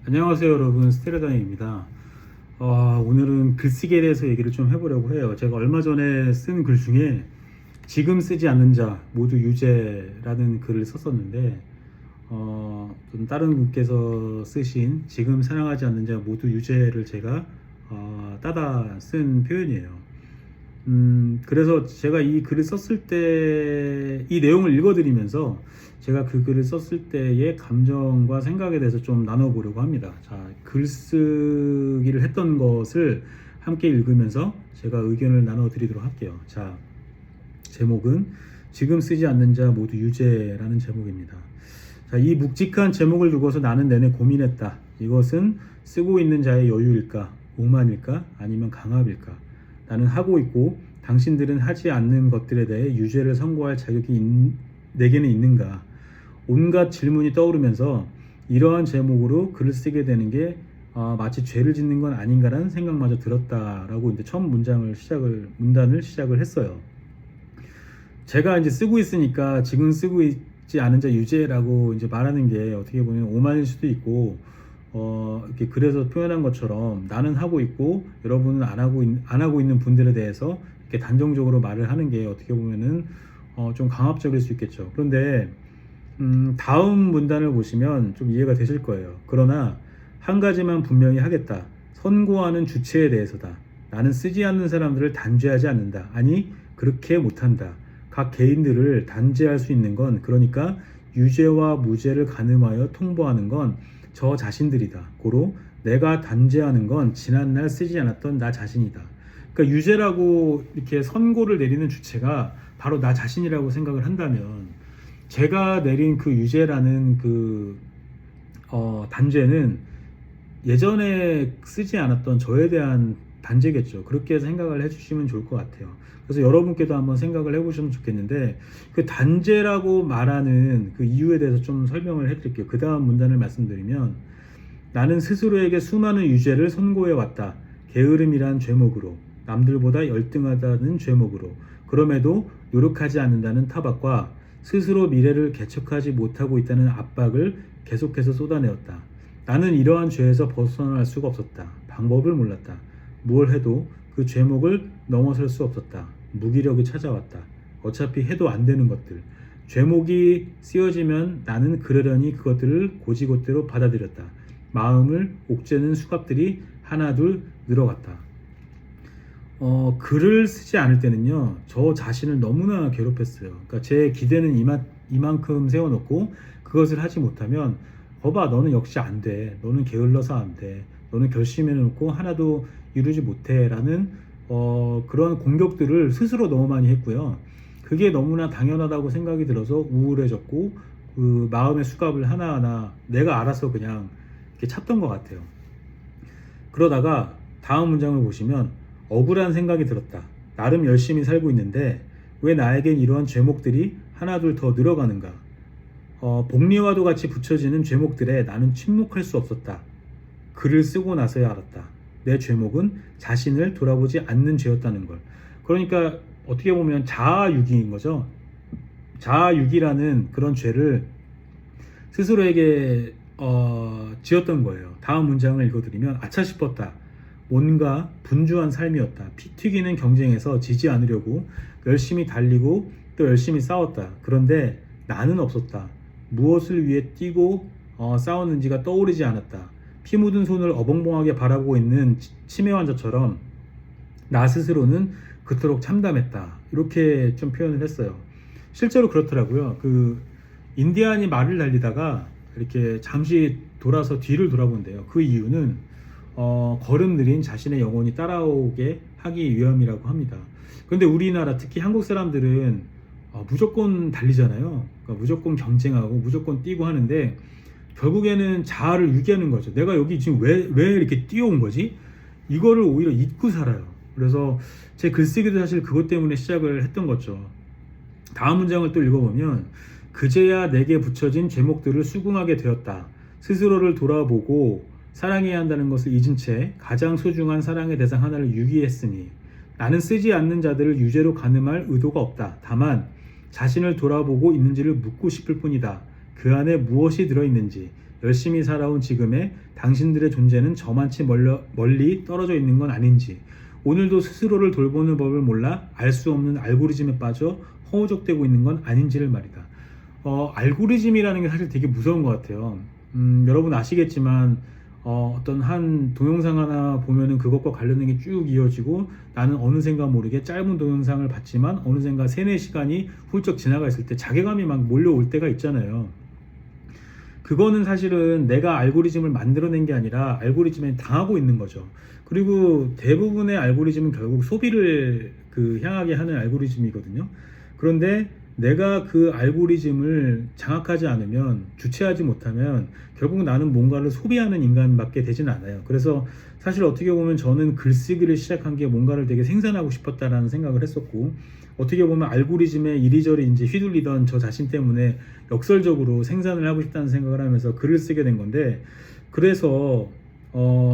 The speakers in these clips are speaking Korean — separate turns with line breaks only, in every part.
안녕하세요 여러분, 스테레다임입니다. 오늘은 글쓰기에 대해서 얘기를 좀 해보려고 해요. 제가 얼마 전에 쓴 글 중에 지금 쓰지 않는 자 모두 유죄라는 글을 썼었는데, 좀 다른 분께서 쓰신 지금 사랑하지 않는 자 모두 유죄를 제가 따다 쓴 표현이에요. 그래서 제가 이 글을 썼을 때, 이 내용을 읽어드리면서 제가 그 글을 썼을 때의 감정과 생각에 대해서 좀 나눠보려고 합니다. 자, 글쓰기를 했던 것을 함께 읽으면서 제가 의견을 나눠드리도록 할게요. 자, 제목은 지금 쓰지 않는 자 모두 유죄라는 제목입니다. 자, 이 묵직한 제목을 두고서 나는 내내 고민했다. 이것은 쓰고 있는 자의 여유일까, 오만일까, 아니면 강압일까? 나는 하고 있고 당신들은 하지 않는 것들에 대해 유죄를 선고할 자격이 내게는 있는가? 온갖 질문이 떠오르면서 이러한 제목으로 글을 쓰게 되는 게 마치 죄를 짓는 건 아닌가라는 생각마저 들었다라고 이제 처음 문단을 시작을 했어요. 제가 이제 쓰고 있으니까 지금 쓰고 있지 않은 자 유죄라고 이제 말하는 게 어떻게 보면 오만일 수도 있고, 이렇게 그래서 표현한 것처럼 나는 하고 있고 여러분은 안 하고 있는 분들에 대해서 이렇게 단정적으로 말을 하는 게 어떻게 보면은 좀 강압적일 수 있겠죠. 그런데 다음 문단을 보시면 좀 이해가 되실 거예요. 그러나 한 가지만 분명히 하겠다. 선고하는 주체에 대해서다. 나는 쓰지 않는 사람들을 단죄하지 않는다. 아니, 그렇게 못한다. 각 개인들을 단죄할 수 있는 건, 그러니까 유죄와 무죄를 가늠하여 통보하는 건 저 자신들이다. 고로 내가 단죄하는 건 지난날 쓰지 않았던 나 자신이다. 그러니까 유죄라고 이렇게 선고를 내리는 주체가 바로 나 자신이라고 생각을 한다면, 제가 내린 그 유죄라는 단죄는 예전에 쓰지 않았던 저에 대한 단죄겠죠. 그렇게 생각을 해주시면 좋을 것 같아요. 그래서 여러분께도 한번 생각을 해보시면 좋겠는데, 그 단죄라고 말하는 그 이유에 대해서 좀 설명을 해드릴게요. 그 다음 문단을 말씀드리면, 나는 스스로에게 수많은 유죄를 선고해왔다. 게으름이란 죄목으로, 남들보다 열등하다는 죄목으로, 그럼에도 노력하지 않는다는 타박과 스스로 미래를 개척하지 못하고 있다는 압박을 계속해서 쏟아내었다. 나는 이러한 죄에서 벗어날 수가 없었다. 방법을 몰랐다. 무엇 해도 그 죄목을 넘어설 수 없었다. 무기력이 찾아왔다. 어차피 해도 안 되는 것들. 죄목이 쓰여지면 나는 그러려니 그것들을 고지곳대로 받아들였다. 마음을 옥죄는 수갑들이 하나둘 늘어갔다. 글을 쓰지 않을 때는요, 저 자신을 너무나 괴롭혔어요. 그러니까 제 기대는 이만큼 세워놓고 그것을 하지 못하면, 거봐, 너는 역시 안 돼. 너는 게을러서 안 돼. 너는 결심해놓고 하나도 이루지 못해. 라는 그런 공격들을 스스로 너무 많이 했고요. 그게 너무나 당연하다고 생각이 들어서 우울해졌고, 그 마음의 수갑을 하나하나 내가 알아서 그냥 이렇게 찼던 것 같아요. 그러다가 다음 문장을 보시면, 억울한 생각이 들었다. 나름 열심히 살고 있는데 왜 나에겐 이러한 죄목들이 하나둘 더 늘어가는가? 복리와도 같이 붙여지는 죄목들에 나는 침묵할 수 없었다. 글을 쓰고 나서야 알았다. 내 죄목은 자신을 돌아보지 않는 죄였다는 걸. 그러니까 어떻게 보면 자아유기인 거죠. 자아유기라는 그런 죄를 스스로에게 지었던 거예요. 다음 문장을 읽어드리면, 아차 싶었다. 뭔가 분주한 삶이었다. 피 튀기는 경쟁에서 지지 않으려고 열심히 달리고 또 열심히 싸웠다. 그런데 나는 없었다. 무엇을 위해 뛰고 싸웠는지가 떠오르지 않았다. 피 묻은 손을 어벙벙하게 바라보고 있는 치매 환자처럼 나 스스로는 그토록 참담했다. 이렇게 좀 표현을 했어요. 실제로 그렇더라고요. 그 인디안이 말을 달리다가 이렇게 잠시 돌아서 뒤를 돌아본대요. 그 이유는 걸음 느린 자신의 영혼이 따라오게 하기 위함이라고 합니다. 그런데 우리나라, 특히 한국 사람들은 무조건 달리잖아요. 그러니까 무조건 경쟁하고 무조건 뛰고 하는데, 결국에는 자아를 유기하는 거죠. 내가 여기 지금 왜 이렇게 뛰어온 거지? 이거를 오히려 잊고 살아요. 그래서 제 글쓰기도 사실 그것 때문에 시작을 했던 거죠. 다음 문장을 또 읽어보면, 그제야 내게 붙여진 제목들을 수긍하게 되었다. 스스로를 돌아보고 사랑해야 한다는 것을 잊은 채 가장 소중한 사랑의 대상 하나를 유기했으니, 나는 쓰지 않는 자들을 유죄로 가늠할 의도가 없다. 다만 자신을 돌아보고 있는지를 묻고 싶을 뿐이다. 그 안에 무엇이 들어있는지, 열심히 살아온 지금의 당신들의 존재는 저만치 멀리 떨어져 있는 건 아닌지, 오늘도 스스로를 돌보는 법을 몰라 알 수 없는 알고리즘에 빠져 허우적대고 있는 건 아닌지를 말이다. 알고리즘이라는 게 사실 되게 무서운 것 같아요. 여러분 아시겠지만 어떤 한 동영상 하나 보면은 그것과 관련된 게 쭉 이어지고, 나는 어느샌가 모르게 짧은 동영상을 봤지만 어느샌가 3-4시간이 훌쩍 지나가 있을 때 자괴감이 막 몰려올 때가 있잖아요. 그거는 사실은 내가 알고리즘을 만들어낸 게 아니라 알고리즘에 당하고 있는 거죠. 그리고 대부분의 알고리즘은 결국 소비를 향하게 하는 알고리즘이거든요. 그런데 내가 그 알고리즘을 장악하지 않으면, 주체하지 못하면 결국 나는 뭔가를 소비하는 인간밖에 되진 않아요. 그래서 사실 어떻게 보면 저는 글쓰기를 시작한 게 뭔가를 되게 생산하고 싶었다라는 생각을 했었고, 어떻게 보면 알고리즘에 이리저리 이제 휘둘리던 저 자신 때문에 역설적으로 생산을 하고 싶다는 생각을 하면서 글을 쓰게 된 건데, 그래서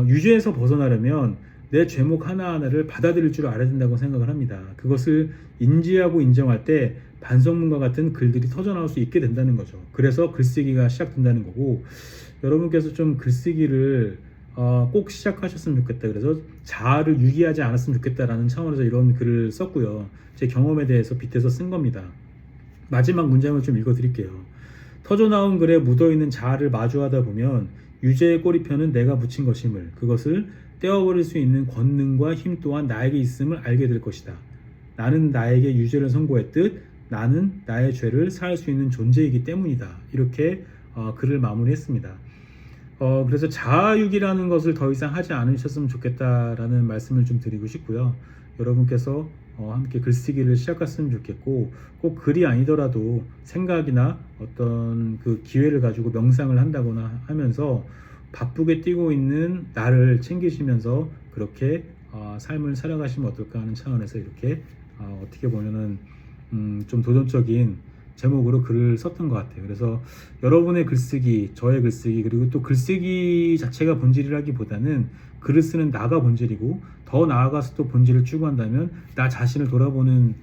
유죄에서 벗어나려면 내 죄목 하나하나를 받아들일 줄 알아야 된다고 생각을 합니다. 그것을 인지하고 인정할 때 반성문과 같은 글들이 터져나올 수 있게 된다는 거죠. 그래서 글쓰기가 시작된다는 거고, 여러분께서 좀 글쓰기를 꼭 시작하셨으면 좋겠다. 그래서 자아를 유기하지 않았으면 좋겠다라는 차원에서 이런 글을 썼고요. 제 경험에 대해서 빗대서 쓴 겁니다. 마지막 문장을 좀 읽어드릴게요. 터져나온 글에 묻어있는 자아를 마주하다 보면 유죄의 꼬리표는 내가 붙인 것임을, 그것을 떼어버릴 수 있는 권능과 힘 또한 나에게 있음을 알게 될 것이다. 나는 나에게 유죄를 선고했듯 나는 나의 죄를 사할 수 있는 존재이기 때문이다. 이렇게 글을 마무리했습니다. 그래서 자아유기라는 것을 더 이상 하지 않으셨으면 좋겠다라는 말씀을 좀 드리고 싶고요. 여러분께서 함께 글쓰기를 시작했으면 좋겠고, 꼭 글이 아니더라도 생각이나 어떤 그 기회를 가지고 명상을 한다거나 하면서 바쁘게 뛰고 있는 나를 챙기시면서 그렇게 삶을 살아가시면 어떨까 하는 차원에서 이렇게 어떻게 보면은 좀 도전적인 제목으로 글을 썼던 것 같아요. 그래서 여러분의 글쓰기, 저의 글쓰기, 그리고 또 글쓰기 자체가 본질이라기보다는 글을 쓰는 나가 본질이고, 더 나아가서 또 본질을 추구한다면 나 자신을 돌아보는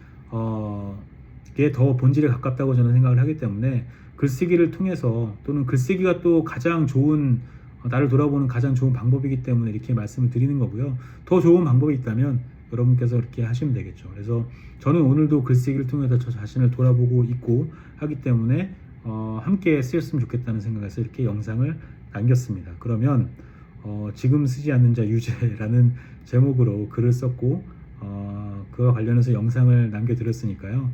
게 더 본질에 가깝다고 저는 생각을 하기 때문에, 글쓰기를 통해서, 또는 글쓰기가 또 가장 좋은 나를 돌아보는 가장 좋은 방법이기 때문에 이렇게 말씀을 드리는 거고요. 더 좋은 방법이 있다면 여러분께서 이렇게 하시면 되겠죠. 그래서 저는 오늘도 글쓰기를 통해서 저 자신을 돌아보고 있고 하기 때문에 함께 쓰였으면 좋겠다는 생각에서 이렇게 영상을 남겼습니다. 그러면 지금 쓰지 않는 자 유죄라는 제목으로 글을 썼고, 그와 관련해서 영상을 남겨드렸으니까요.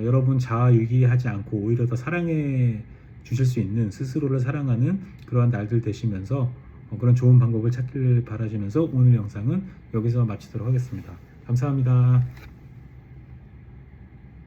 여러분 자아 유기하지 않고 오히려 더 사랑해 주실 수 있는, 스스로를 사랑하는 그러한 날들 되시면서 그런 좋은 방법을 찾기를 바라시면서 오늘 영상은 여기서 마치도록 하겠습니다. 감사합니다.